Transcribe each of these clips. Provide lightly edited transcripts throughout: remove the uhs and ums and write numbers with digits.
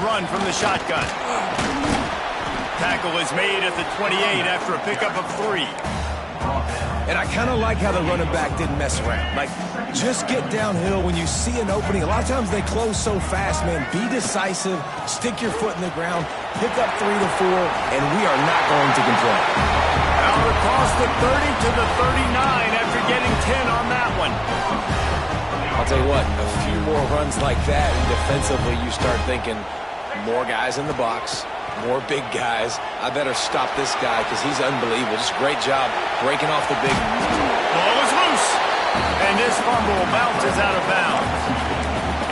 run from the shotgun. Tackle is made at the 28 after a pickup of 3. And I kind of like how the running back didn't mess around. Like, just get downhill when you see an opening. A lot of times they close so fast, man. Be decisive, stick your foot in the ground, pick up 3 to 4, and we are not going to complain. Out across the 30 to the 39 after getting 10 on that one. I'll tell you what, a few more runs like that, and defensively you start thinking more guys in the box, more big guys. I better stop this guy because he's unbelievable. Just great job breaking off the big. Ball is loose. And this fumble bounces out of bounds.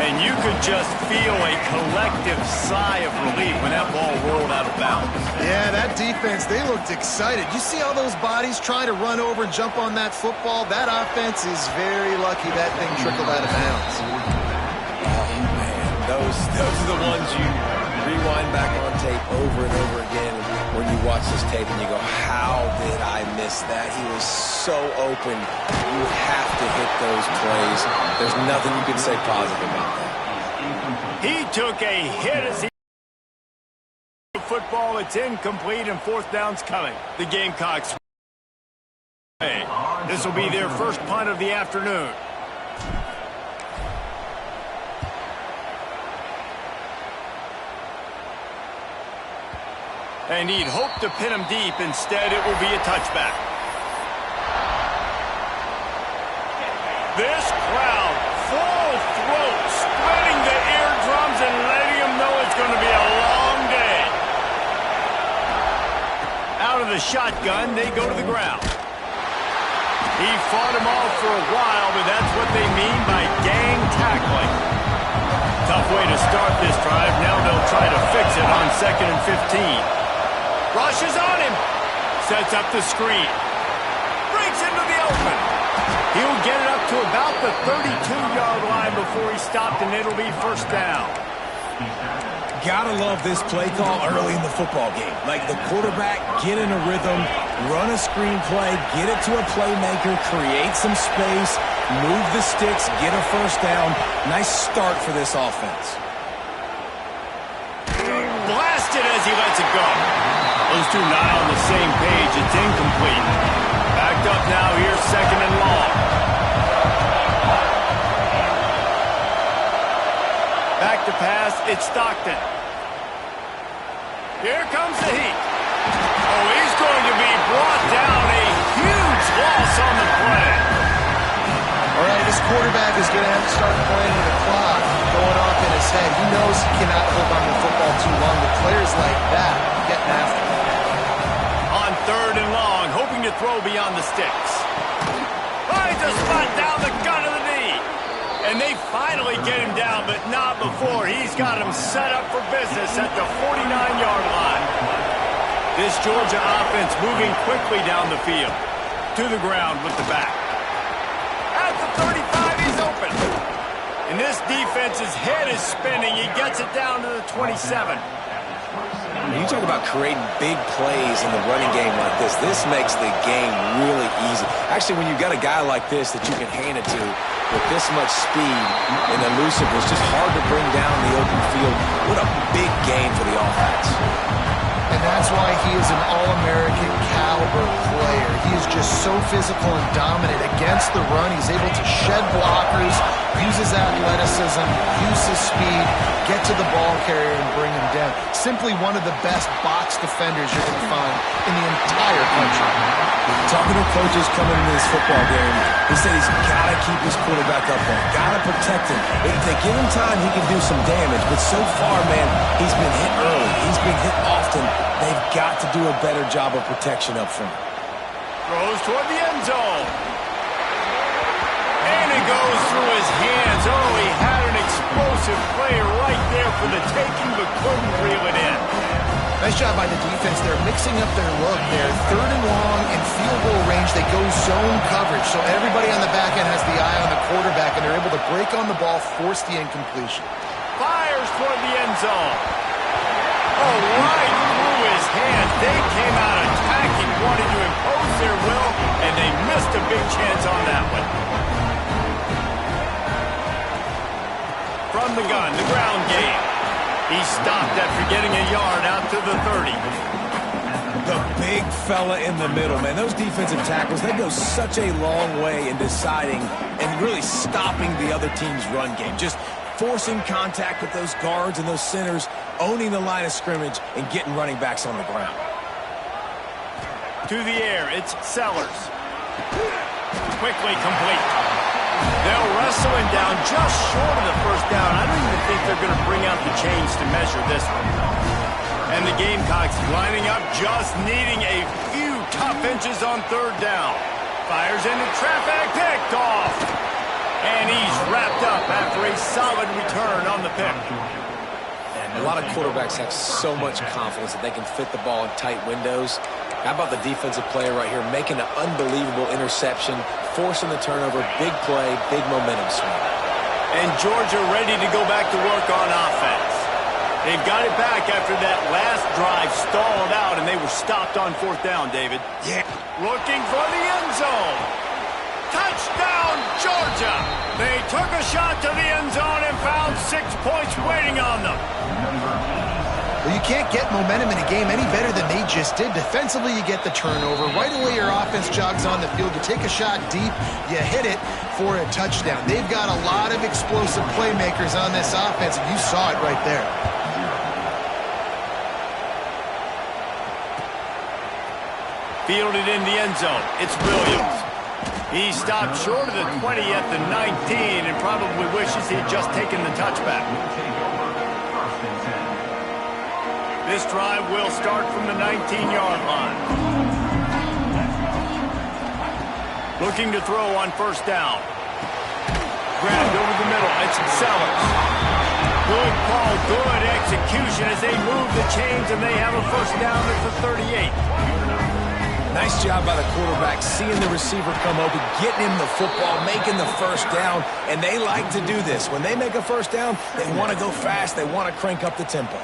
And you could just feel a collective sigh of relief when that ball rolled out of bounds. Yeah, that defense, they looked excited. You see all those bodies trying to run over and jump on that football? That offense is very lucky that thing trickled out of bounds. Oh, man, those are the ones you rewind back on tape over and over again when you watch this tape and you go, how did I miss that? He was so open. You have to hit those plays. There's nothing you can say positive about that. He took a hit as he football. It's incomplete and 4th down's coming. The Gamecocks. This will be their first punt of the afternoon. And he'd hoped to pin him deep. Instead, it will be a touchback. This crowd, full throat, spreading the eardrums and letting them know it's going to be a long day. Out of the shotgun, they go to the ground. He fought him off for a while, but that's what they mean by gang tackling. Tough way to start this drive. Now they'll try to fix it on 2nd and 15. Rushes on him. Sets up the screen. Breaks into the open. He'll get it up to about the 32-yard line before he stopped, and it'll be 1st down. Gotta love this play call early in the football game. Like the quarterback, get in a rhythm, run a screen play, get it to a playmaker, create some space, move the sticks, get a 1st down. Nice start for this offense. Blasted as he lets it go. Those two not on the same page. It's incomplete. Backed up now here, 2nd and long. Back to pass, it's Stockton. Here comes the heat. Oh, he's going to be brought down. A huge loss on the play. All right, this quarterback is going to have to start playing with the clock going off in his head. He knows he cannot hold on to the football too long. With players like that, getting after him. On 3rd and long, hoping to throw beyond the sticks. Finds a spot down the gun of the knee. And they finally get him down, but not before. He's got him set up for business at the 49-yard line. This Georgia offense moving quickly down the field. To the ground with the back. At the 35, he's open. And this defense's head is spinning. He gets it down to the 27. When you talk about creating big plays in the running game like this makes the game really easy. Actually, when you've got a guy like this that you can hand it to with this much speed and elusiveness, just hard to bring down the open field. What a big game for the offense. And that's why he is an All-American caliber player. He is just so physical and dominant against the run. He's able to shed blockers, use his athleticism, use his speed, get to the ball carrier and bring him down. Simply one of the best box defenders you're going to find in the entire country. Talking to coaches coming into this football game, he said he's got to keep his quarterback up there, got to protect him. If they give him time, he can do some damage. But so far, man, he's been hit early. He's been hit often. They've got to do a better job of protection up front. Throws toward the end zone. And it goes through his hands. Oh, he had an explosive play right there for the taking, but couldn't reel it in. Nice job by the defense. They're mixing up their look. They're 3rd and long in field goal range. They go zone coverage, so everybody on the back end has the eye on the quarterback, and they're able to break on the ball, force the incompletion. Fires toward the end zone. Oh, right through his hands. They came out attacking, wanting to impose their will, and they missed a big chance on that one. From the gun, the ground game. He stopped after getting a yard out to the 30. The big fella in the middle, man. Those defensive tackles, they go such a long way in deciding and really stopping the other team's run game. Just forcing contact with those guards and those centers, owning the line of scrimmage, and getting running backs on the ground. To the air, it's Sellers. Quickly complete. They'll wrestle him down just short of the first down. I don't even think they're going to bring out the chains to measure this one. And the Gamecocks lining up, just needing a few tough inches on third down. Fires into traffic, picked off. And he's wrapped up after a solid return on the pick. And a lot of quarterbacks have so much confidence that they can fit the ball in tight windows. How about the defensive player right here making an unbelievable interception, forcing the turnover, big play, big momentum swing. And Georgia ready to go back to work on offense. They've got it back after that last drive stalled out, and they were stopped on fourth down, David. Yeah. Looking for the end zone. Touchdown, Georgia! They took a shot to the end zone and found 6 points waiting on them. Well, you can't get momentum in a game any better than they just did. Defensively, you get the turnover. Right away, your offense jogs on the field. You take a shot deep, you hit it for a touchdown. They've got a lot of explosive playmakers on this offense, and you saw it right there. Fielded in the end zone. It's Williams. He stopped short of the 20 at the 19 and probably wishes he had just taken the touchback. This drive will start from the 19-yard line. Looking to throw on first down. Grabbed over the middle. It's Sellers. Good call, good execution as they move the chains, and they have a first down at the 38. Nice job by the quarterback, seeing the receiver come open, getting him the football, making the first down, and they like to do this. When they make a first down, they want to go fast, they want to crank up the tempo.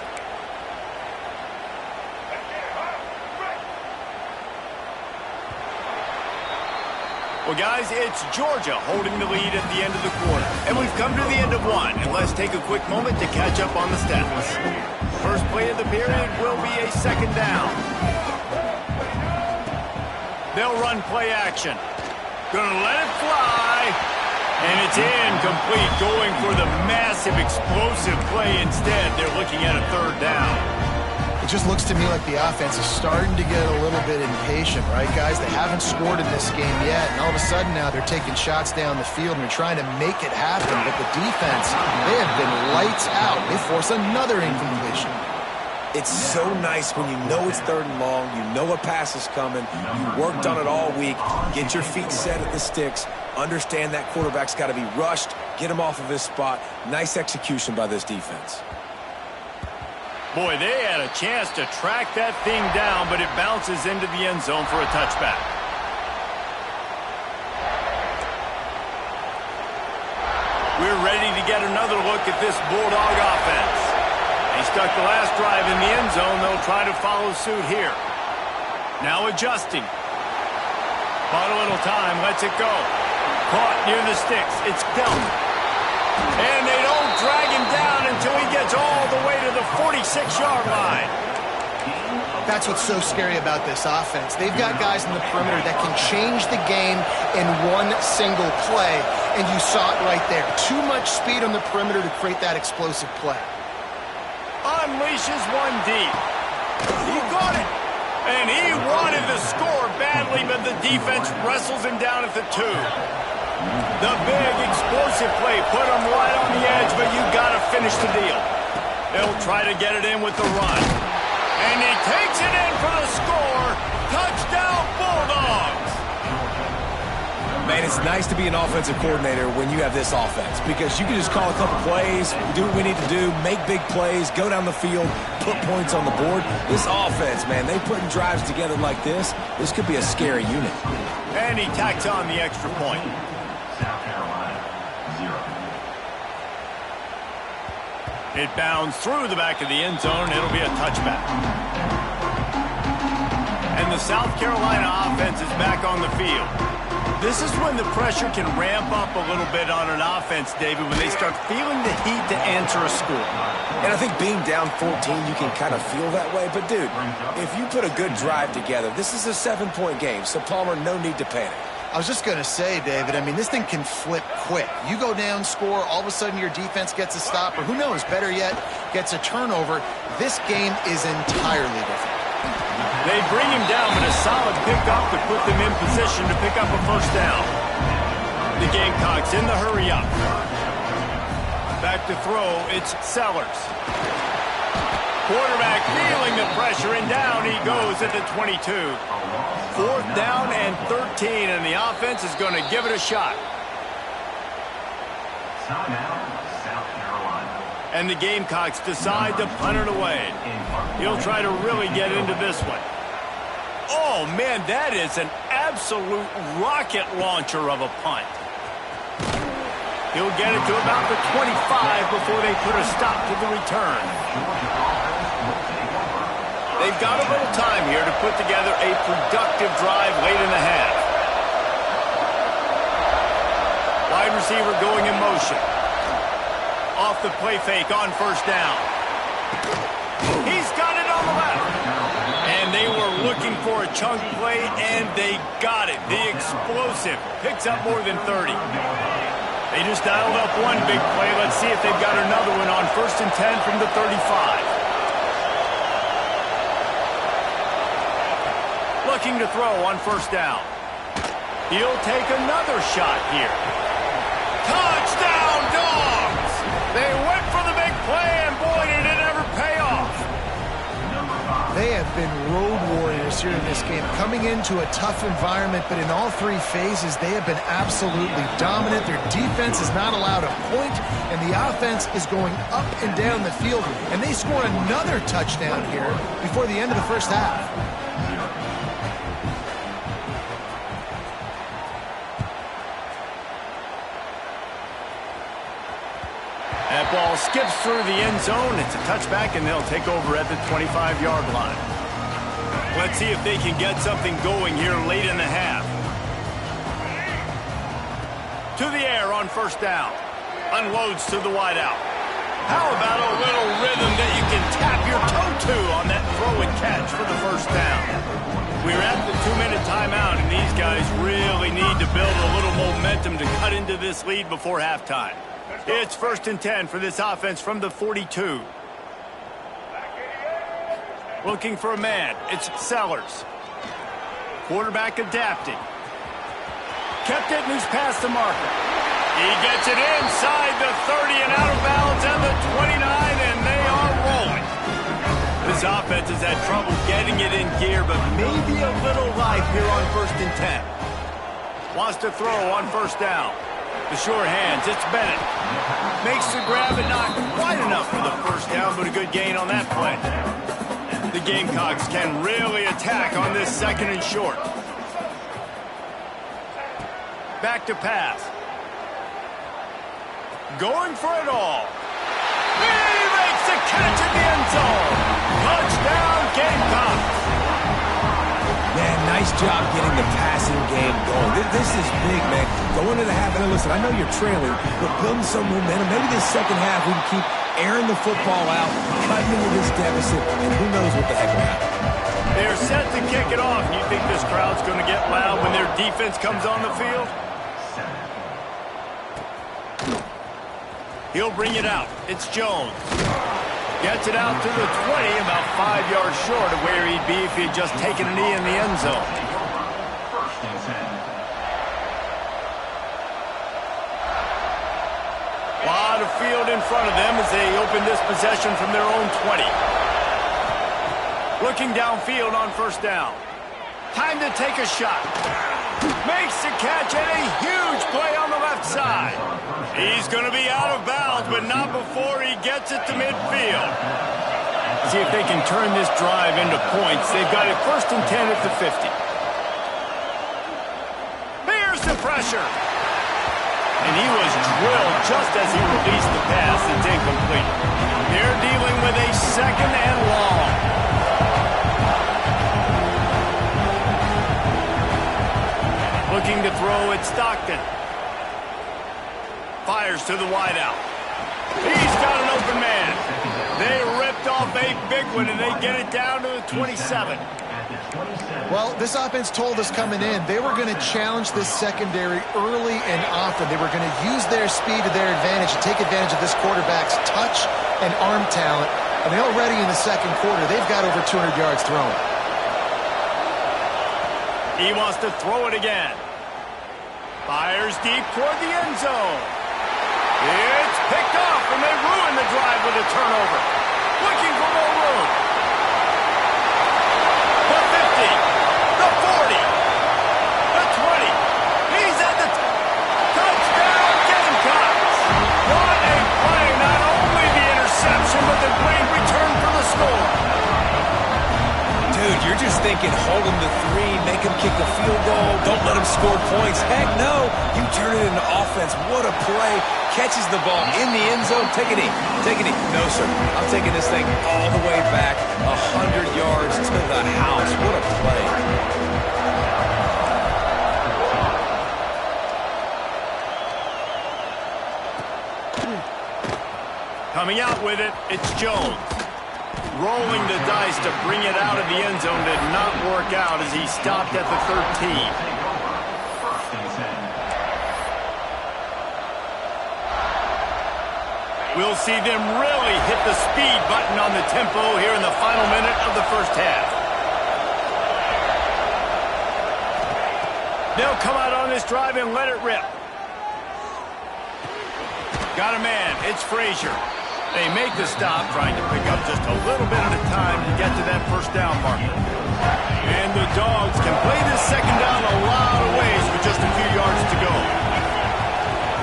Well, guys, it's Georgia holding the lead at the end of the quarter. And we've come to the end of one, and let's take a quick moment to catch up on the stats. First play of the period will be a second down. They'll run play action. Gonna let it fly. And it's incomplete, going for the massive explosive play instead. They're looking at a third down. It just looks to me like the offense is starting to get a little bit impatient, right, guys? They haven't scored in this game yet, and all of a sudden now they're taking shots down the field and they're trying to make it happen. But the defense, they have been lights out. They force another incompletion. It's so nice when you know it's third and long, you know a pass is coming, you worked on it all week, get your feet set at the sticks, understand that quarterback's got to be rushed, get him off of his spot. Nice execution by this defense. Boy, they had a chance to track that thing down, but it bounces into the end zone for a touchback. We're ready to get another look at this Bulldog offense. They stuck the last drive in the end zone. They'll try to follow suit here. Now adjusting. Bought a little time. Lets it go. Caught near the sticks. It's dealt. And they don't drag him down until he gets all the way to the 46-yard line. That's what's so scary about this offense. They've got guys in the perimeter that can change the game in one single play, and you saw it right there. Too much speed on the perimeter to create that explosive play. Unleashes one deep. He got it. And he wanted the score badly, but the defense wrestles him down at the 2. The big explosive play put him right on the edge, but you got to finish the deal. They'll try to get it in with the run. And he takes it in for the score. Touchdown, Bulldogs. Man, it's nice to be an offensive coordinator when you have this offense because you can just call a couple plays, do what we need to do, make big plays, go down the field, put points on the board. This offense, man, they putting drives together like this. This could be a scary unit. And he tacks on the extra point. South Carolina, 0. It bounds through the back of the end zone. It'll be a touchback. And the South Carolina offense is back on the field. This is when the pressure can ramp up a little bit on an offense, David, when they start feeling the heat to answer a score. And I think being down 14, you can kind of feel that way. But, dude, if you put a good drive together, this is a 7-point game. So, Palmer, no need to panic. I was just going to say, David, I mean, this thing can flip quick. You go down, score, all of a sudden your defense gets a stop, or who knows, better yet, gets a turnover. This game is entirely different. They bring him down, but a solid pickup to put them in position to pick up a first down. The Gamecocks in the hurry-up. Back to throw, it's Sellers. Quarterback feeling the pressure, and down he goes at the 22. 4th down and 13, and the offense is going to give it a shot. Timeout, South Carolina. And the Gamecocks decide to punt it away. He'll try to really get into this one. Oh, man, that is an absolute rocket launcher of a punt. He'll get it to about the 25 before they put a stop to the return. They've got a little time here to put together a productive drive late in the half. Wide receiver going in motion. Off the play fake on first down. He's got it on the left. And they were looking for a chunk play, and they got it. The explosive picks up more than 30. They just dialed up one big play. Let's see if they've got another one on 1st and 10 from the 35. Looking to throw on first down. He'll take another shot here. Touchdown, Dogs! They went for the big play, and boy, did it ever pay off. They have been road warriors here in this game, coming into a tough environment, but in all 3 phases, they have been absolutely dominant. Their defense is not allowed a point, and the offense is going up and down the field, and they score another touchdown here before the end of the first half. That ball skips through the end zone. It's a touchback, and they'll take over at the 25-yard line. Let's see if they can get something going here late in the half. To the air on first down. Unloads to the wideout. How about a little rhythm that you can tap your toe to on that throw and catch for the first down? We're at the 2-minute timeout, and these guys really need to build a little momentum to cut into this lead before halftime. It's 1st and 10 for this offense from the 42. Looking for a man. It's Sellers. Quarterback adapting. Kept it loose past the marker. He gets it inside the 30 and out of bounds at the 29, and they are rolling. This offense has had trouble getting it in gear, but maybe a little life here on 1st and 10. Wants to throw on first down. The sure hands, it's Bennett. Makes the grab and not quite enough for the first down, but a good gain on that play. The Gamecocks can really attack on this 2nd and short. Back to pass. Going for it all. He makes the catch in the end zone. Touchdown, Gamecocks. Man, nice job getting the passing game going. This is big, man. Going to the half, and listen, I know you're trailing, but building some momentum. Maybe this second half we can keep airing the football out, cutting into this deficit, and who knows what the heck will happen. They're set to kick it off. You think this crowd's going to get loud when their defense comes on the field? He'll bring it out. It's Jones. Gets it out to the 20, about 5 yards short of where he'd be if he had just taken a knee in the end zone. 1st and 10. Lot of field in front of them as they open this possession from their own 20. Looking downfield on first down. Time to take a shot. Makes the catch and a huge play on the left side. He's going to be out of bounds, but not before he gets it to midfield. See if they can turn this drive into points. They've got it 1st and 10 at the 50. Here's the pressure. And he was drilled just as he released the pass. It's incomplete. They're dealing with a 2nd and long. Looking to throw at Stockton. Fires to the wideout. He's got an open man. They ripped off a big one, and they get it down to the 27. Well, this offense told us coming in they were going to challenge this secondary early and often. They were going to use their speed to their advantage and take advantage of this quarterback's touch and arm talent. And already in the second quarter, they've got over 200 yards thrown. He wants to throw it again. Fires deep toward the end zone. It's picked off, and they ruin the drive with a turnover. Looking for more room. The 50, the 40, the 20. He's at the touchdown Gamecocks. What a play. Not only the interception, but the great return for the score. Dude, you're just thinking, hold him to 3, make him kick a field goal, don't let him score points. Heck no, you turn it into offense. What a play. Catches the ball in the end zone. Take a knee. Take a knee. No, sir. I'm taking this thing all the way back 100 yards to the house. What a play. Coming out with it, it's Jones. Rolling the dice to bring it out of the end zone did not work out as he stopped at the 13. We'll see them really hit the speed button on the tempo here in the final minute of the first half. They'll come out on this drive and let it rip. Got a man. It's Frazier. They make the stop, trying to pick up just a little bit at a time to get to that first down marker. And the Dogs can play this second down a lot of ways with just a few yards to go.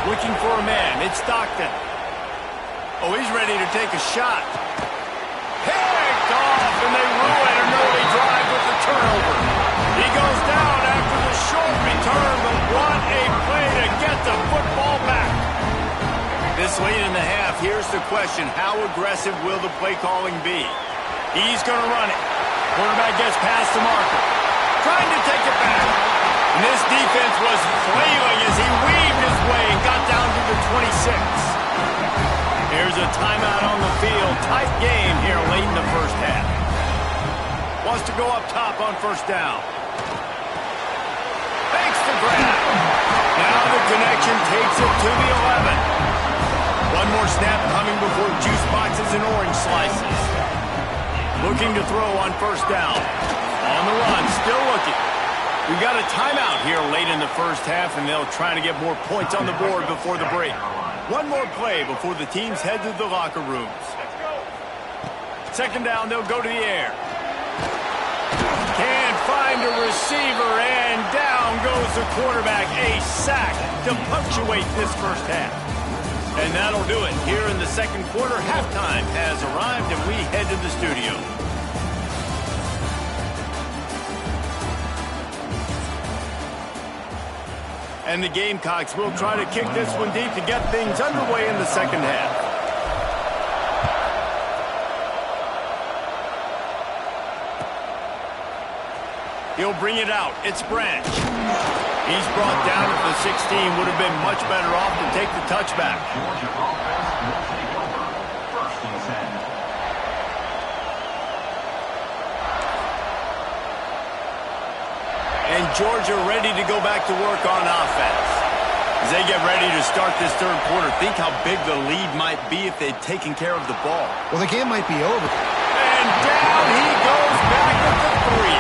Looking for a man. It's Stockton. Oh, he's ready to take a shot. Picked off, and they ruin an early drive with the turnover. He goes down after the short return, but what a play to get the football back. This late in the half, here's the question. How aggressive will the play calling be? He's going to run it. Quarterback gets past the marker. Trying to take it back. And this defense was flailing as he weaved his way and got down to the 26. Here's a timeout on the field. Tight game here late in the first half. Wants to go up top on first down. Makes the grab. Now the connection takes it to the 11. One more snap coming before juice boxes and orange slices. Looking to throw on first down. On the run, still looking. We've got a timeout here late in the first half, and they'll try to get more points on the board before the break. One more play before the teams head to the locker rooms. Second down, they'll go to the air. Can't find a receiver, and down goes the quarterback. A sack to punctuate this first half. And that'll do it. Here in the second quarter, halftime has arrived, and we head to the studio. And the Gamecocks will try to kick this one deep to get things underway in the second half. He'll bring it out. It's Branch. He's brought down at the 16. Would have been much better off to take the touchback. Georgia offense will take over. First and 10. And Georgia ready to go back to work on offense. As they get ready to start this third quarter, think how big the lead might be if they'd taken care of the ball. Well, the game might be over. And down he goes back at the 3.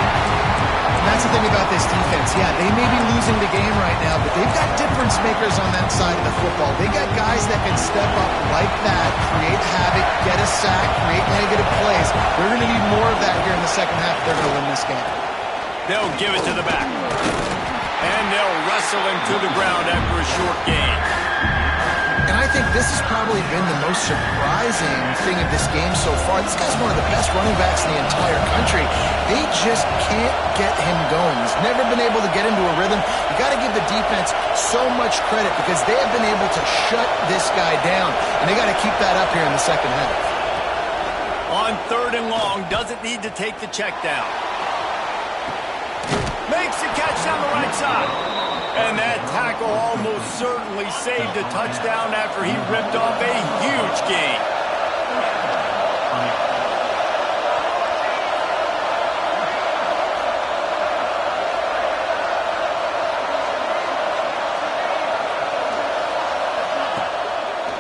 And that's the thing about this defense. Yeah, they may be losing the game right now, but they've got difference makers on that side of the football. They got guys that can step up like that, create havoc, get a sack, create negative plays. They're going to need more of that here in the second half if they're going to win this game. They'll give it to the back. And they'll wrestle him to the ground after a short gain. And I think this has probably been the most surprising thing of this game so far. This guy's one of the best running backs in the entire country. They just can't get him going. He's never been able to get into a rhythm. You got to give the defense so much credit because they have been able to shut this guy down. And they got to keep that up here in the second half. On third and long, doesn't need to take the check down. Makes the catch down the right side. And that tackle almost certainly saved a touchdown after he ripped off a huge gain.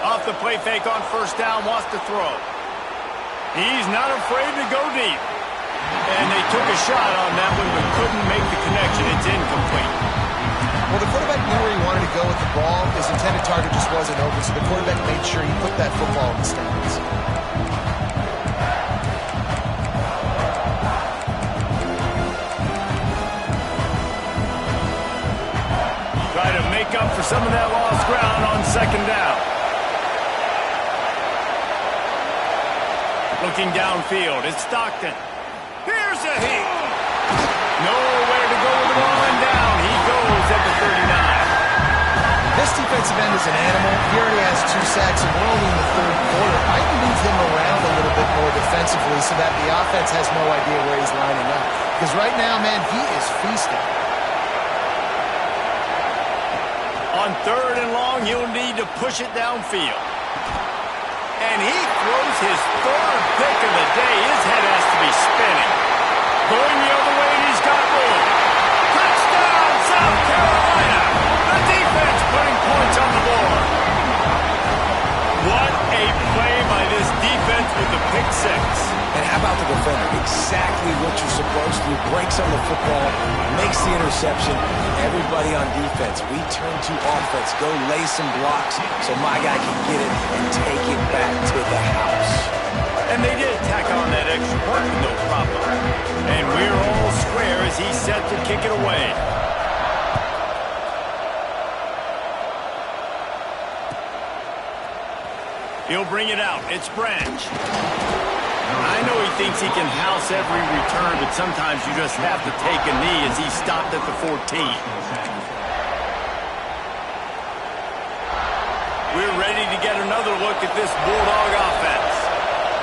Off the play fake on first down, wants to throw. He's not afraid to go deep. And they took a shot on that one, but couldn't make the connection. It's incomplete. Well, the quarterback knew where he wanted to go with the ball. His intended target just wasn't open, so the quarterback made sure he put that football in the stands. Try to make up for some of that lost ground on second down. Looking downfield, it's Stockton. Here's a hit. Nowhere to go with the ball and down. He goes at the 39. This defensive end is an animal. He already has 2 sacks, and we're only in the third quarter. I can move him around a little bit more defensively so that the offense has no idea where he's lining up. Because right now, man, he is feasting. On third and long, he'll need to push it downfield. And he throws his third pick of the day. His head has to be spinning. Going the other way, and he's got room. Touchdown, South Carolina! The defense putting points on the board. What a play by this defense with the pick six. And how about the defender? Exactly what you're supposed to do. Breaks on the football, makes the interception. Everybody on defense, we turn to offense. Go lay some blocks so my guy can get it and take it back to the house. And they did tack on that extra point with no problem. And we're all square as he's set to kick it away. He'll bring it out. It's Branch. I know he thinks he can house every return, but sometimes you just have to take a knee as he stopped at the 14. We're ready to get another look at this Bulldog offense.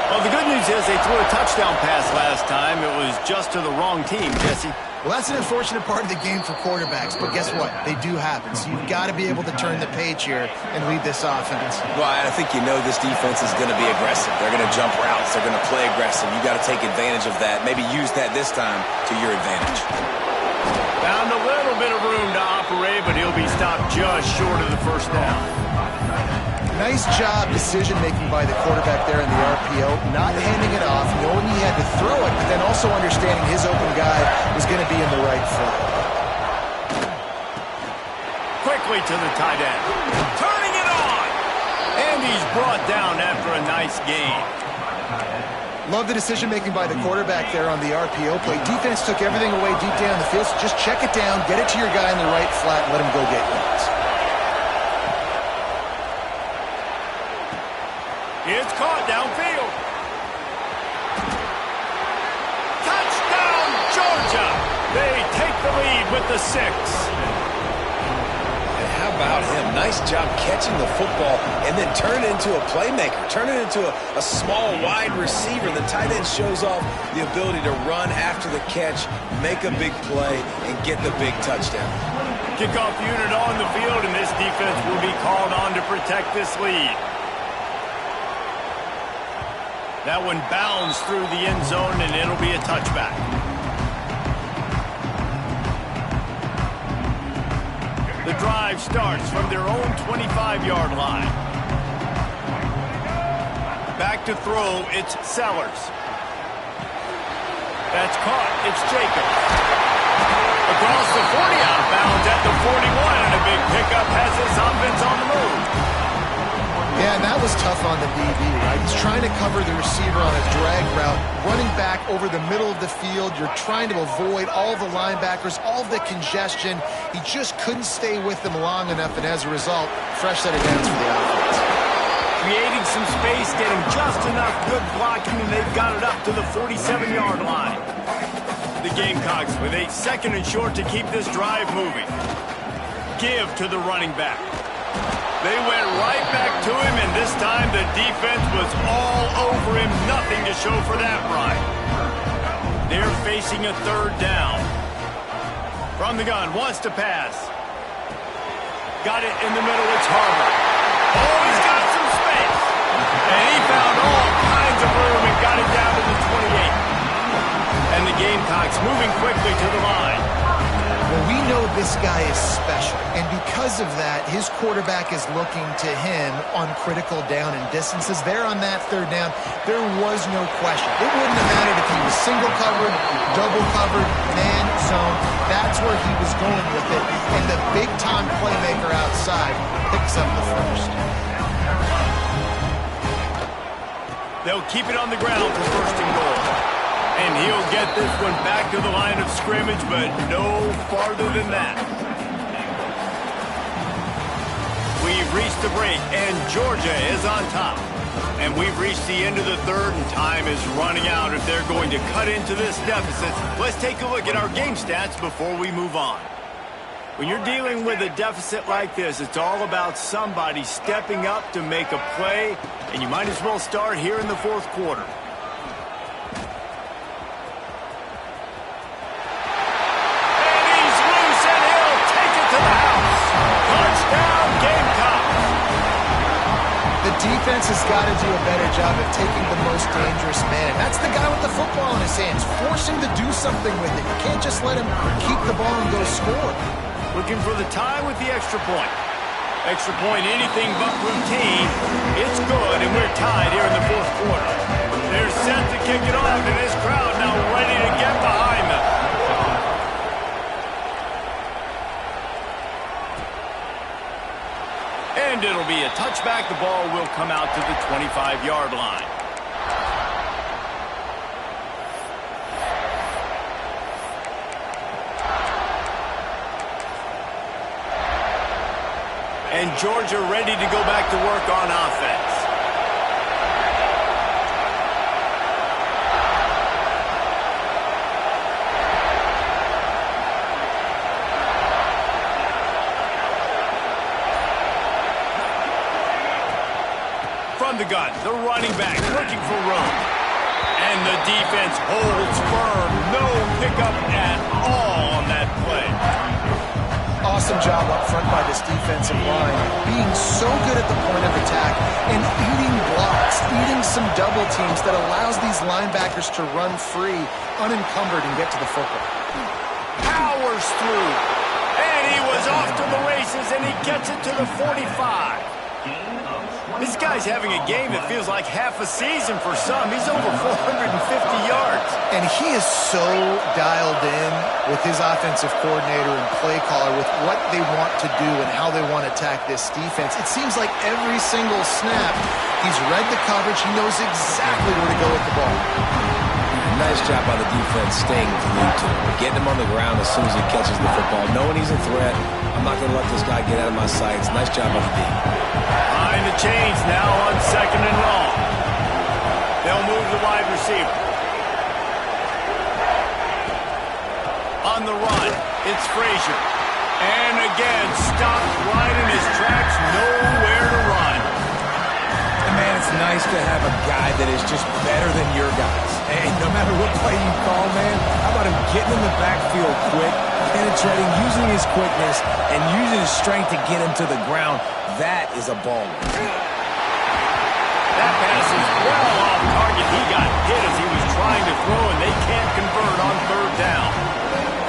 Well, the good news is they threw a touchdown pass last time. It was just to the wrong team, Jesse. Well, that's an unfortunate part of the game for quarterbacks, but guess what? They do happen. So you've got to be able to turn the page here and lead this offense. Well, I think you know this defense is going to be aggressive. They're going to jump routes. They're going to play aggressive. You got to take advantage of that. Maybe use that this time to your advantage. Found a little bit of room to operate, but he'll be stopped just short of the first down. Nice job decision-making by the quarterback there in the RPO, not handing it off, knowing he had to throw it, but then also understanding his open guy was going to be in the right foot. Quickly to the tight end. Turning it on! And he's brought down after a nice gain. Love the decision-making by the quarterback there on the RPO play. Defense took everything away deep down the field, so just check it down, get it to your guy in the right flat, and let him go get yards. It's caught downfield. Touchdown, Georgia! They take the lead with the 6. And how about him? Nice job catching the football and then turn it into a playmaker. Turn it into a small, wide receiver. The tight end shows off the ability to run after the catch, make a big play, and get the big touchdown. Kickoff unit on the field, and this defense will be called on to protect this lead. That one bounds through the end zone, and it'll be a touchback. The drive starts from their own 25-yard line. Back to throw, it's Sellers. That's caught, it's Jacobs. Across the 40, out of bounds at the 41, and a big pickup has this offense on the move. Yeah, and that was tough on the DB, right? He's trying to cover the receiver on a drag route, running back over the middle of the field. You're trying to avoid all the linebackers, all the congestion. He just couldn't stay with them long enough, and as a result, fresh set of downs for the offense. Creating some space, getting just enough good blocking, and they've got it up to the 47-yard line. The Gamecocks with a second and short to keep this drive moving. Give to the running back. They went right back to him, and this time the defense was all over him. Nothing to show for that run. They're facing a third down. From the gun, wants to pass. Got it in the middle. It's Harvard. Oh, he's got some space. And he found all kinds of room and got it down to the 28. And the Gamecocks moving quickly to the line. Well, we know this guy is special, and because of that, his quarterback is looking to him on critical down and distances. There on that third down, there was no question. It wouldn't have mattered if he was single covered, double covered, man, zone. That's where he was going with it, and the big-time playmaker outside picks up the first. They'll keep it on the ground for first and goal. And he'll get this one back to the line of scrimmage, but no farther than that. We've reached the break, and Georgia is on top. And we've reached the end of the third, and time is running out if they're going to cut into this deficit. Let's take a look at our game stats before we move on. When you're dealing with a deficit like this, it's all about somebody stepping up to make a play, and you might as well start here in the fourth quarter. Defense has got to do a better job of taking the most dangerous man. And that's the guy with the football in his hands. Force him to do something with it. You can't just let him keep the ball and go score. Looking for the tie with the extra point. Extra point, anything but routine. It's good, and we're tied here in the fourth quarter. They're set to kick it off, and this crowd now ready to get behind them. And it'll be a touchback. The ball will come out to the 25-yard line. And Georgia ready to go back to work on offense. From the gun, the running back looking for room. And the defense holds firm. No pickup at all on that play. Awesome job up front by this defensive line. Being so good at the point of attack and eating blocks, eating some double teams that allows these linebackers to run free, unencumbered, and get to the football. Powers through. And he was off to the races, and he gets it to the 45. This guy's having a game that feels like half a season for some. He's over 450 yards. And he is so dialed in with his offensive coordinator and play caller with what they want to do and how they want to attack this defense. It seems like every single snap, he's read the coverage. He knows exactly where to go with the ball. Nice job by the defense staying glued to him. Getting him on the ground as soon as he catches the football. Knowing he's a threat, I'm not going to let this guy get out of my sights. Nice job by the D. Behind the chains now on second and long. They'll move the wide receiver. On the run, it's Frazier. And again, stopped right in his tracks, nowhere to run. And man, it's nice to have a guy that is just better than your guys. And no matter what play you call, man, how about him getting in the backfield quick, penetrating, using his quickness, and using his strength to get him to the ground. That is a baller. That pass is well off target. He got hit as he was trying to throw, and they can't convert on third down.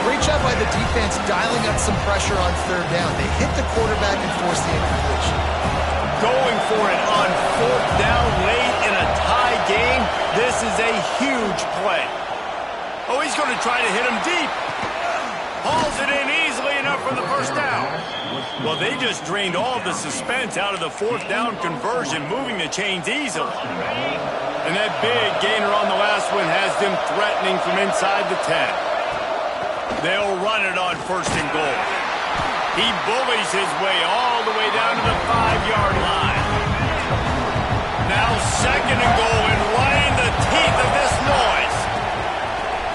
Great job by the defense dialing up some pressure on third down. They hit the quarterback and forced the incompletion. Going for it on fourth down late in a tie game. This is a huge play. Oh, he's going to try to hit him deep. Hauls it in easily enough for the first down. Well, they just drained all the suspense out of the fourth down conversion, moving the chains easily. And that big gainer on the last one has them threatening from inside the 10. They'll run it on first and goal. He bullies his way all the way down to the 5-yard line. Now second and goal, and right in the teeth of this noise.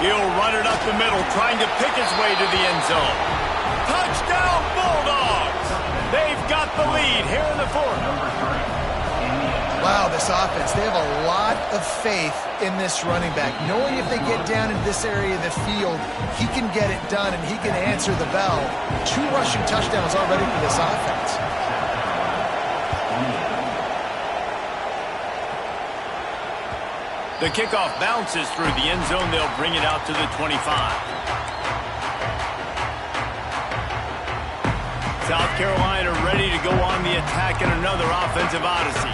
He'll run it up the middle, trying to pick his way to the end zone. Touchdown, Bulldogs! They've got the lead here in the fourth. Wow, this offense, they have a lot of faith in this running back, knowing if they get down into this area of the field, he can get it done and he can answer the bell. 2 rushing touchdowns already for this offense. The kickoff bounces through the end zone. They'll bring it out to the 25. South Carolina ready to go on the attack in another offensive odyssey.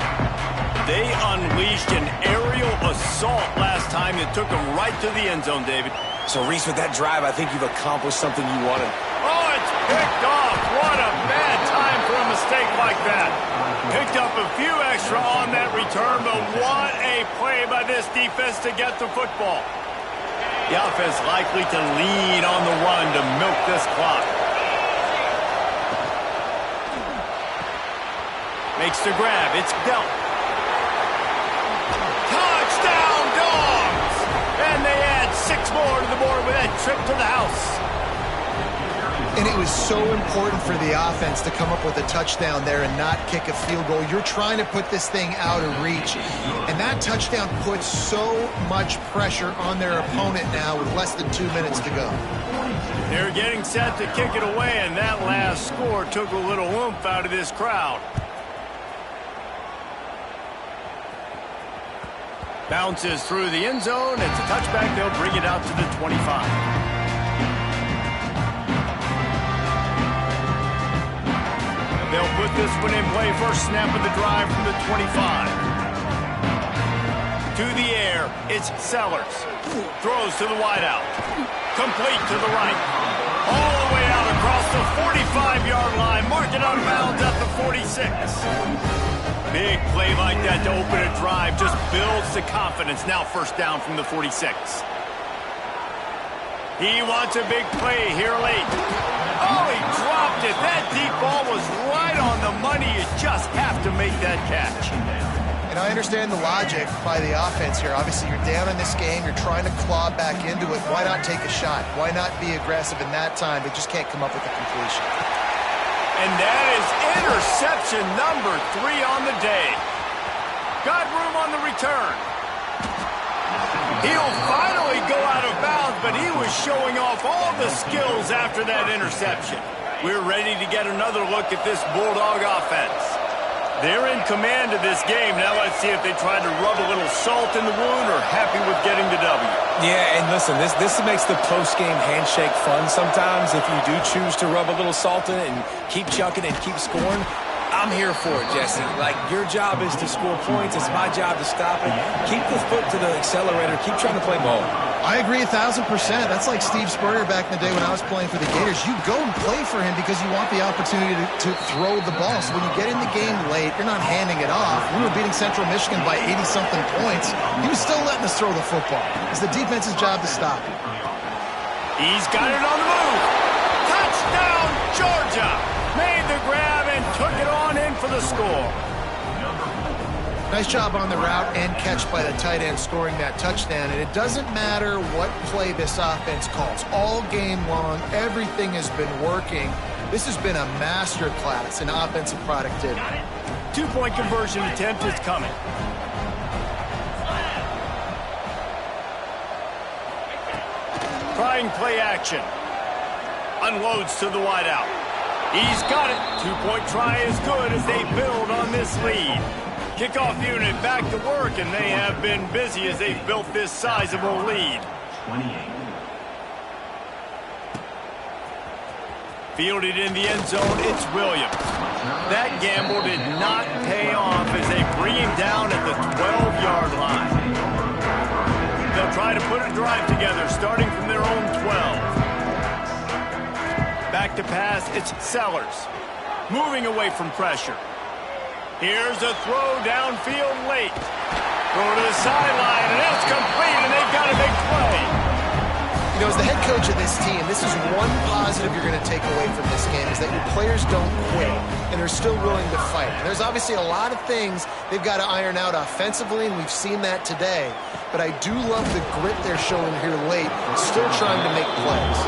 They unleashed an aerial assault last time that took them right to the end zone, David. So, Reese, with that drive, I think you've accomplished something you wanted. Oh, it's picked off. What a bad time for a mistake like that. Picked up a few extra on that return, but what a play by this defense to get the football. The offense likely to lean on the run to milk this clock. Makes the grab. It's dealt. Touchdown, Dogs! And they add 6 more to the board with that trip to the house. And it was so important for the offense to come up with a touchdown there and not kick a field goal. You're trying to put this thing out of reach. And that touchdown puts so much pressure on their opponent now with less than 2 minutes to go. They're getting set to kick it away, and that last score took a little oomph out of this crowd. Bounces through the end zone. It's a touchback. They'll bring it out to the 25. They'll put this one in play. First snap of the drive from the 25. To the air, it's Sellers. Throws to the wideout. Complete to the right. All the way out across the 45-yard line. Mark it out of bounds at the 46. Big play like that to open a drive just builds the confidence. Now first down from the 46. He wants a big play here late. Oh, he dropped it. That deep ball was right on the money. You just have to make that catch. And I understand the logic by the offense here. Obviously, you're down in this game. You're trying to claw back into it. Why not take a shot? Why not be aggressive in that time? They just can't come up with a completion. And that is interception number 3 on the day. Got room on the return. He'll finally go out of bounds, but he was showing off all the skills after that interception. We're ready to get another look at this Bulldog offense. They're in command of this game. Now let's see if they try to rub a little salt in the wound or happy with getting the W. Yeah, and listen, this makes the post-game handshake fun sometimes. If you do choose to rub a little salt in it and keep chucking and keep scoring, I'm here for it, Jesse. Like, your job is to score points. It's my job to stop it. Keep the foot to the accelerator. Keep trying to play ball. I agree 1,000%. That's like Steve Spurrier back in the day when I was playing for the Gators. You go and play for him because you want the opportunity to throw the ball. So when you get in the game late, you're not handing it off. We were beating Central Michigan by 80-something points. He was still letting us throw the football. It's the defense's job to stop it. He's got it on the move. Touchdown, Georgia. Made the grab and took it on in for the score. Nice job on the route and catch by the tight end scoring that touchdown. And it doesn't matter what play this offense calls. All game long, everything has been working. This has been a master class in offensive productivity. 2-point conversion attempt is coming. Trying play action. Unloads to the wideout. He's got it. 2-point try is good as they build on this lead. Kickoff unit back to work, and they have been busy as they've built this sizable lead. 28. Fielded in the end zone, it's Williams. That gamble did not pay off as they bring him down at the 12-yard line. They'll try to put a drive together, starting from their own 12. Back to pass, it's Sellers. Moving away from pressure. Here's a throw downfield late. Throw to the sideline, and it's complete, and they've got a big play. You know, as the head coach of this team, this is one positive you're going to take away from this game, is that your players don't quit, and they're still willing to fight. And there's obviously a lot of things they've got to iron out offensively, and we've seen that today. But I do love the grit they're showing here late, still trying to make plays.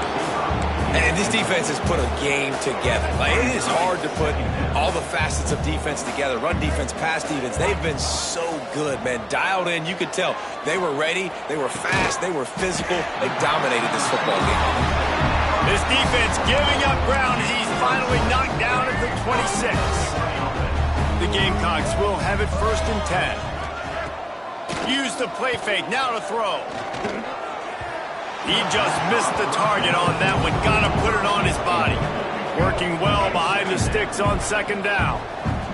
And this defense has put a game together. Like, it is hard to put all the facets of defense together. Run defense, pass defense. They've been so good, man. Dialed in. You could tell they were ready. They were fast. They were physical. They dominated this football game. This defense giving up ground as he's finally knocked down at the 26. The Gamecocks will have it 1st and 10. Use the play fake. Now to throw. He just missed the target on that one. Got to put it on his body. Working well behind the sticks on 2nd down.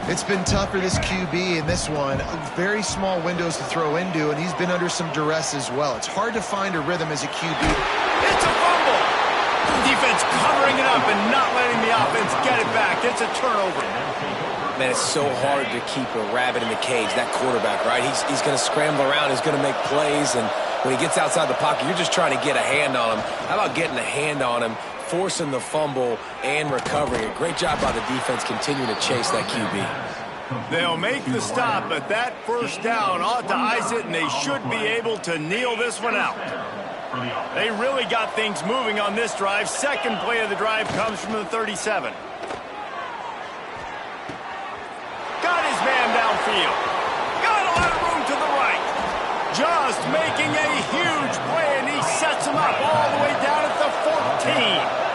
It's been tough for this QB in this one. Very small windows to throw into, and he's been under some duress as well. It's hard to find a rhythm as a QB. It's a fumble. Defense covering it up and not letting the offense get it back. It's a turnover. Man, it's so hard to keep a rabbit in the cage, that quarterback, right? He's going to scramble around. He's going to make plays, and when he gets outside the pocket, you're just trying to get a hand on him. How about getting a hand on him, forcing the fumble, and recovering it? Great job by the defense continuing to chase that QB. They'll make the stop, but that 1st down ought to ice it, and they should be able to kneel this one out. They really got things moving on this drive. 2nd play of the drive comes from the 37. Got his man downfield. Got a lot of room to the right. Just making a huge play, and he sets him up all the way down at the 14.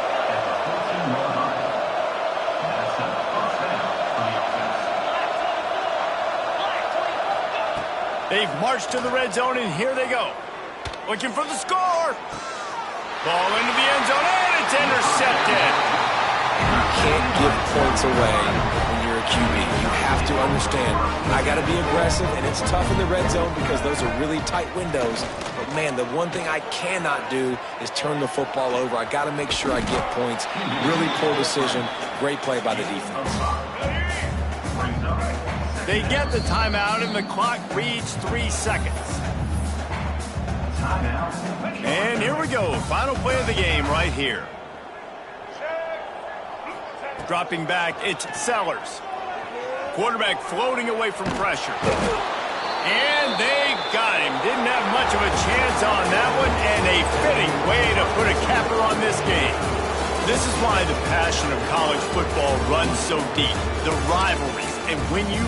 They've marched to the red zone, and here they go. Looking for the score. Ball into the end zone, and it's intercepted. You can't give points away when you're a QB. You have to understand, I got to be aggressive, and it's tough in the red zone because those are really tight windows. But, man, the one thing I cannot do is turn the football over. I got to make sure I get points. Really poor decision. Great play by the defense. They get the timeout, and the clock reads 3 seconds. And here we go. Final play of the game right here. Dropping back, it's Sellers. Quarterback floating away from pressure. And they got him. Didn't have much of a chance on that one, and a fitting way to put a capper on this game. This is why the passion of college football runs so deep. The rivalries, and when you...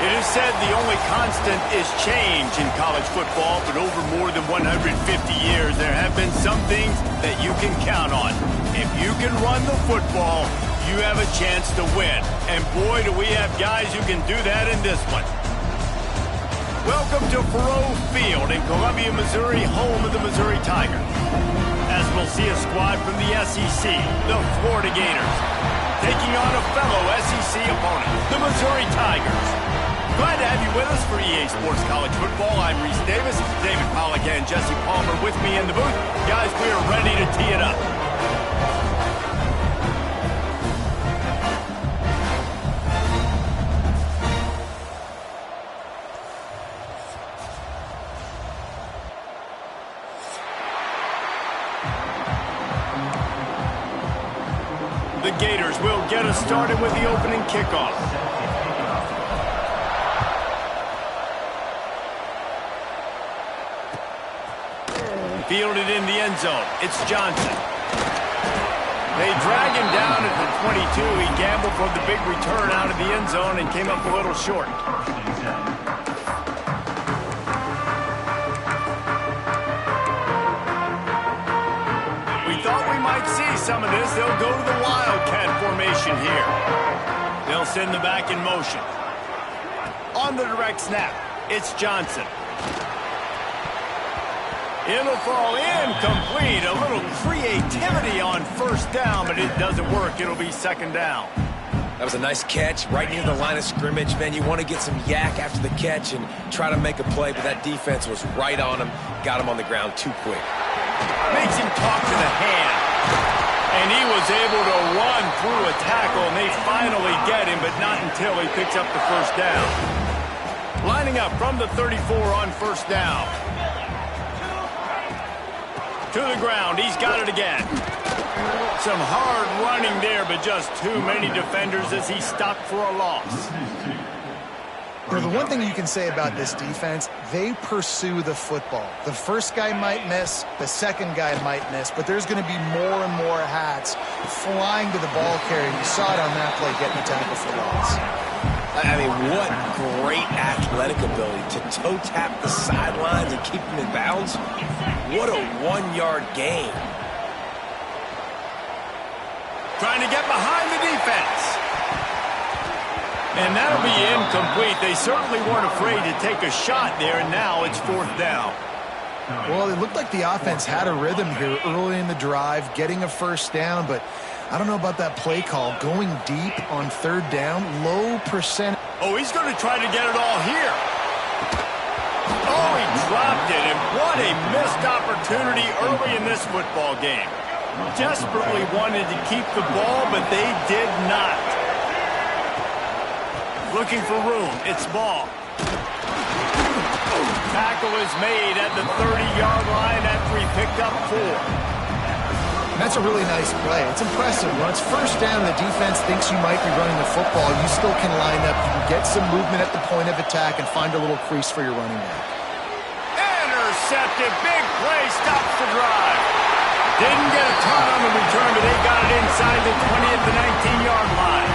It is said the only constant is change in college football, but over more than 150 years, there have been some things that you can count on. If you can run the football, you have a chance to win. And boy, do we have guys who can do that in this one. Welcome to Faurot Field in Columbia, Missouri, home of the Missouri Tigers. As we'll see a squad from the SEC, the Florida Gators, taking on a fellow SEC opponent, the Missouri Tigers. Glad to have you with us for EA Sports College Football. I'm Reese Davis, David Pollack and Jesse Palmer with me in the booth. Guys, we are ready to tee it up. The Gators will get us started with the opening kickoff. Fielded in the end zone. It's Johnson. They drag him down at the 22. He gambled for the big return out of the end zone and came up a little short. See some of this. They'll go to the Wildcat formation here. They'll send the back in motion. On the direct snap, it's Johnson. It'll fall incomplete. A little creativity on first down, but it doesn't work. It'll be second down. That was a nice catch right near the line of scrimmage. Man, you want to get some yak after the catch and try to make a play, but that defense was right on him. Got him on the ground too quick. Makes him talk to the hand. And he was able to run through a tackle, and they finally get him, but not until he picks up the first down. Lining up from the 34 on first down. To the ground. He's got it again. Some hard running there, but just too many defenders as he stopped for a loss. The one thing you can say about this defense, they pursue the football. The first guy might miss, the second guy might miss, but there's going to be more and more hats flying to the ball carrier. You saw it on that play, getting a tackle for loss. I mean, what great athletic ability to toe tap the sidelines and keep them in bounds. What a one-yard gain. Trying to get behind the defense. And that'll be incomplete. They certainly weren't afraid to take a shot there, and now it's fourth down. Well, it looked like the offense had a rhythm here early in the drive, getting a first down, but I don't know about that play call. Going deep on third down, low percent. Oh, he's going to try to get it all here. Oh, he dropped it, and what a missed opportunity early in this football game. Desperately wanted to keep the ball, but they did not. Looking for room. It's ball. Tackle is made at the 30-yard line after he picked up 4. That's a really nice play. It's impressive. When it's first down, the defense thinks you might be running the football. You still can line up. You can get some movement at the point of attack and find a little crease for your running back. Intercepted. Big play. Stops the drive. Didn't get a ton on the return, but they got it inside the 20 at the 19-yard line.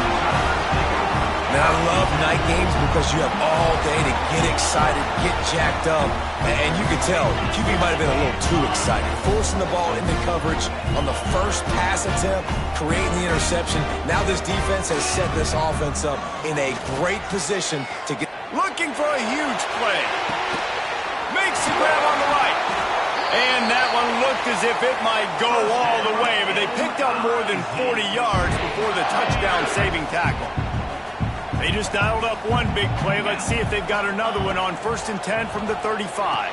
And I love night games because you have all day to get excited, get jacked up, and you can tell QB might have been a little too excited. Forcing the ball into coverage on the first pass attempt, creating the interception. Now this defense has set this offense up in a great position to get... Looking for a huge play. Makes the grab on the right. And that one looked as if it might go all the way, but they picked up more than 40 yards before the touchdown-saving tackle. They just dialed up one big play. Let's see if they've got another one on 1st and 10 from the 35.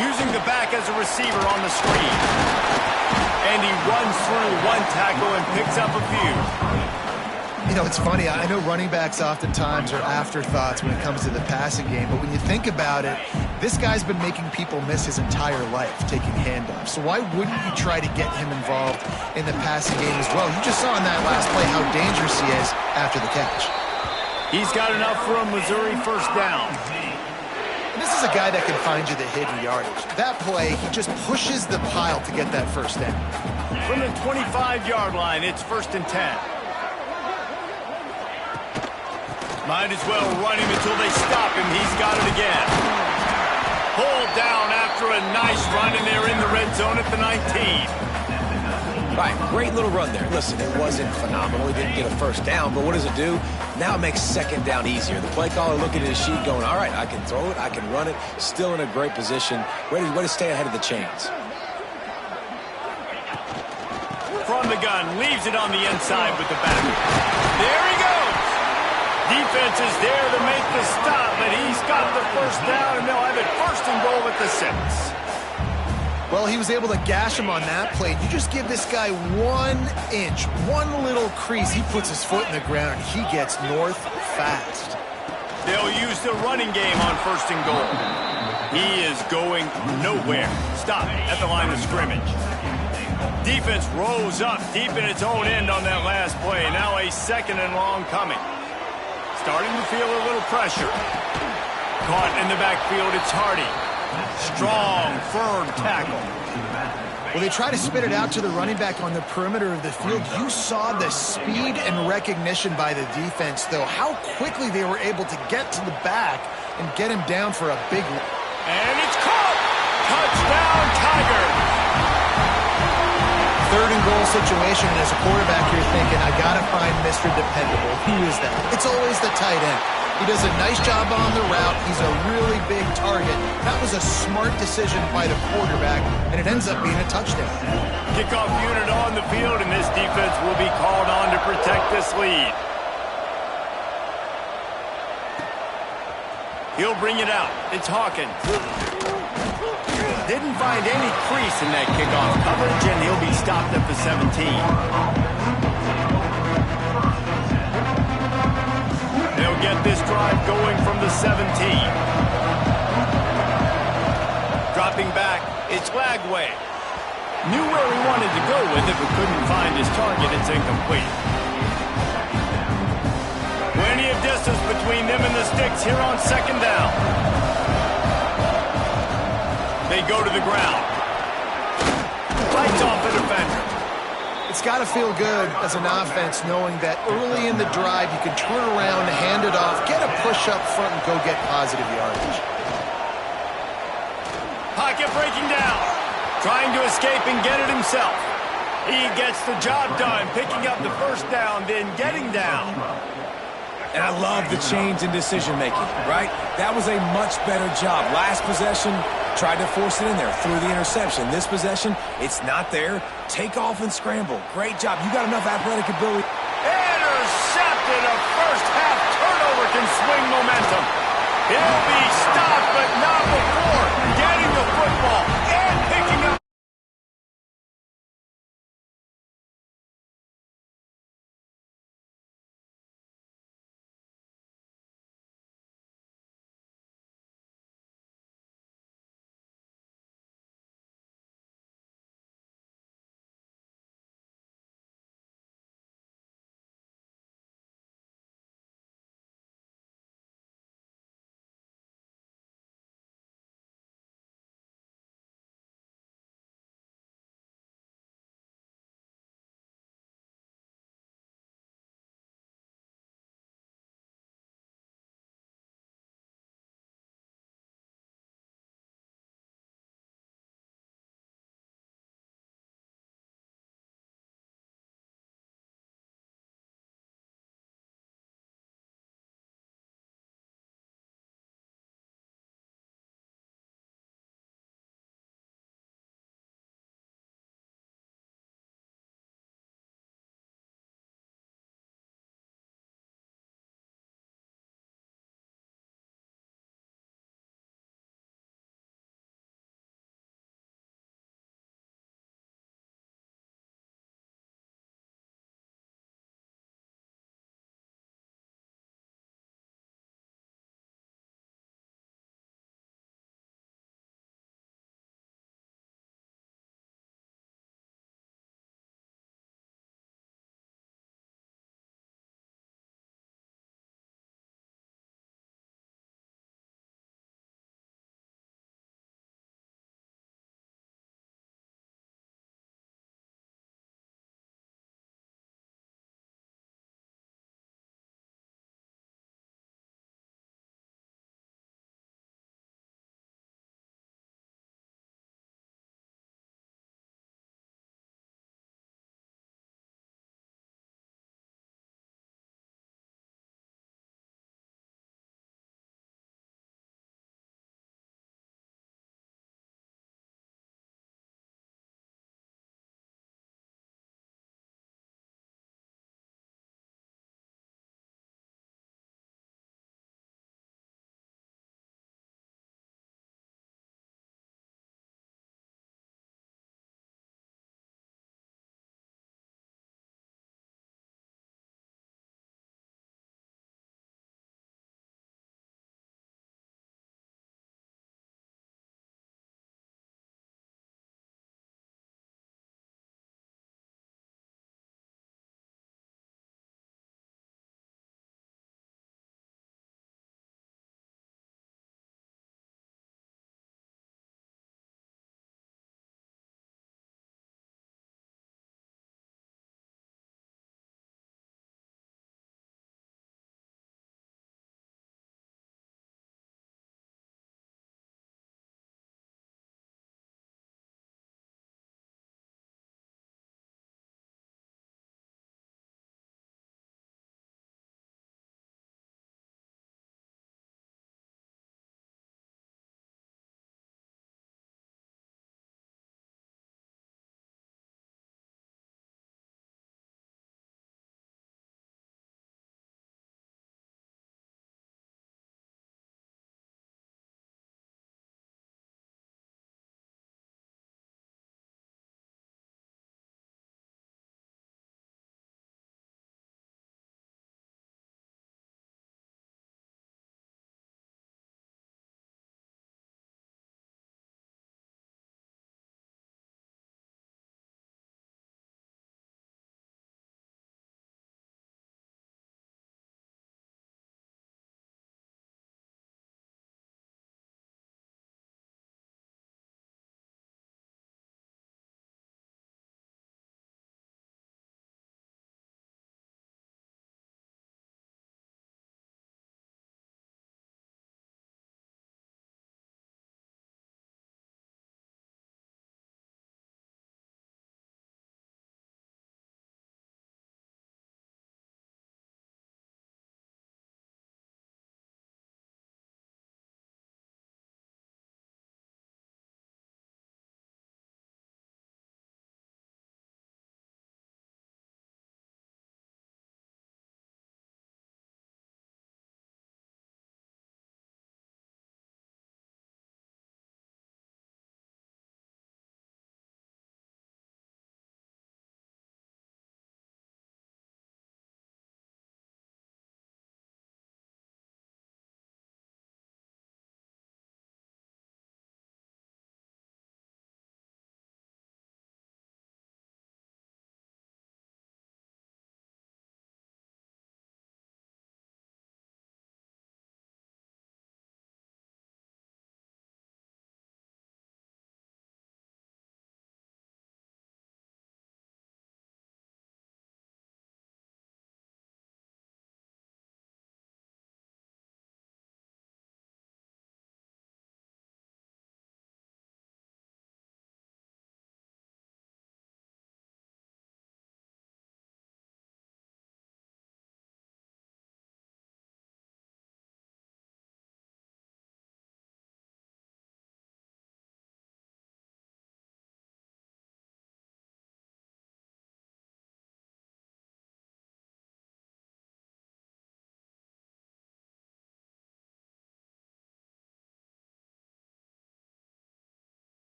Using the back as a receiver on the screen. And he runs through one tackle and picks up a few. You know, it's funny. I know running backs oftentimes are afterthoughts when it comes to the passing game, but when you think about it, this guy's been making people miss his entire life taking handoffs. So why wouldn't you try to get him involved in the passing game as well? You just saw in that last play how dangerous he is after the catch. He's got enough for a Missouri first down. And this is a guy that can find you the hidden yardage. That play, he just pushes the pile to get that first down. From the 25-yard line, it's 1st and 10. Might as well run him until they stop him. He's got it again. Pulled down after a nice run, and they're in the red zone at the 19. Right, great little run there. Listen, it wasn't phenomenal. He didn't get a first down, but what does it do? Now it makes second down easier. The play caller looking at his sheet going, all right, I can throw it, I can run it, still in a great position, ready to stay ahead of the chains. From the gun, leaves it on the inside with the back. There he goes. Defense is there to make the stop, but he's got the first down, and they'll have it first and goal at the 6. Well, he was able to gash him on that play. You just give this guy 1 inch, one little crease. He puts his foot in the ground. He gets north fast. They'll use the running game on first and goal. He is going nowhere. Stop at the line of scrimmage. Defense rolls up deep in its own end on that last play. Now a 2nd and long coming. Starting to feel a little pressure. Caught in the backfield, it's Hardy. Strong, firm tackle. Well, they try to spit it out to the running back on the perimeter of the field. You saw the speed and recognition by the defense, though. How quickly they were able to get to the back and get him down for a big one. And it's caught! Touchdown, Tiger! 3rd and goal situation, and as a quarterback, you're thinking, I got to find Mr. Dependable. Who is that? It's always the tight end. He does a nice job on the route. He's a really big target. That was a smart decision by the quarterback, and it ends up being a touchdown. Kickoff unit on the field, and this defense will be called on to protect this lead. He'll bring it out. It's Hawkins. Didn't find any crease in that kickoff coverage, and he'll be stopped at the 17. They'll get this drive going from the 17. Dropping back, it's Lagway. Knew where he wanted to go with it, but couldn't find his target. It's incomplete. Plenty of distance between them and the sticks here on 2nd down. They go to the ground. Fights off the defender. It's got to feel good as an offense knowing that early in the drive you can turn around, hand it off, get a push up front, and go get positive yardage. Pocket breaking down. Trying to escape and get it himself. He gets the job done, picking up the first down, then getting down. And I love the change in decision-making, right? That was a much better job. Last possession, tried to force it in there, threw the interception. This possession, it's not there. Take off and scramble. Great job. You got enough athletic ability. Intercepted. A first-half turnover can swing momentum. He'll be